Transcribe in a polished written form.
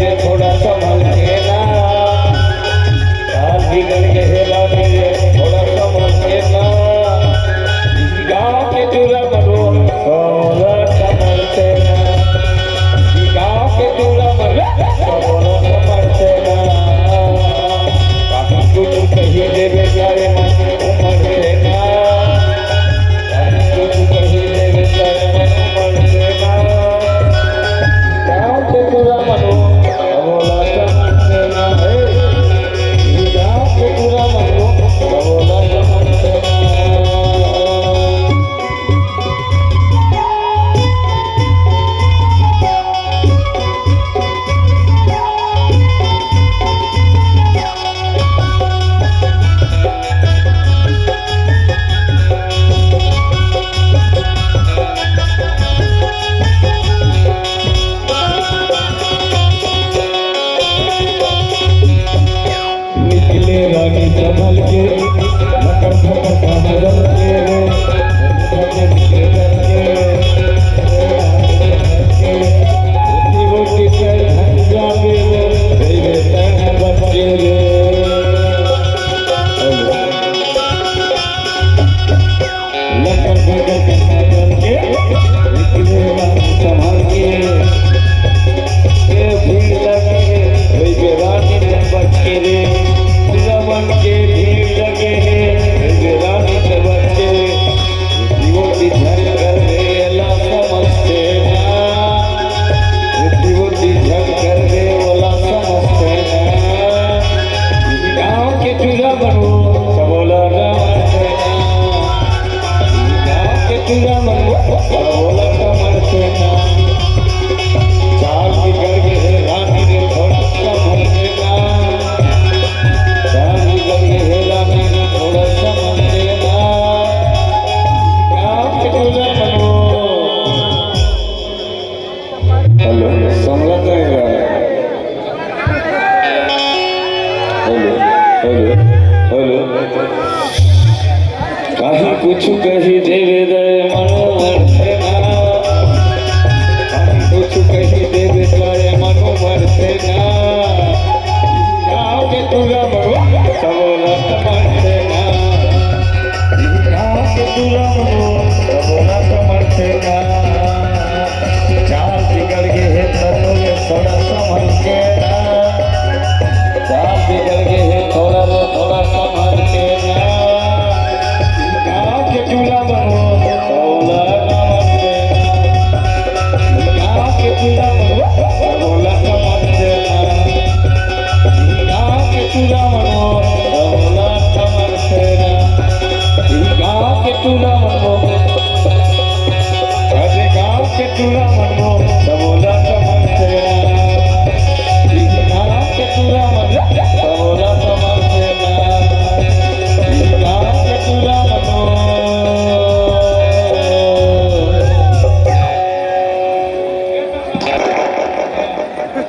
रे थोड़ा संभल के ना, आज बिगड़ गए रानी रे थोड़ा संभल के ना, गाँव के चूल्हा मरो थोड़ा संभल के ना, गाँव के चूल्हा मरो थोड़ा संभल के ना, काफी कुछ कही देवे सारे मन उमर से ना, काफी कुछ कही देवे सारे मन उमर से ना, गाँव के चूल्हा मरो थोड़ा संभल के ना, गाँव के चूल्हा मरो थोड़ा संभल के ना। निकले रानी संभल के मकर फकर का बदल के रे निकले करके रोटी के ढक जावे रे तन बच्चे रे मकर फकर का बदल के निकले रानी संभल के भीड़ लगे रे रानी ने बच्चे रे रमन के भीड़ लगे हैं रानी के बच्चे वो झल कर दे अल्लाह समझते ना वो झल कर दे अल्लाह समझते ना गाँव के चूल्हा बनो सबोला समझते ना गाँव के चूल्हा बनो सबोला समझते ना चाल बिगड़ गए रानी ने थोड़ा समझते ना थोड़ा समझ लेना गाँव के चूल्हा बनो हेलो संभल जाएगा हेलो हेलो हेलो कहीं कुछ कही देवे दे मनोहर से ना कहीं कुछ कही देवे दे मनोहर से ना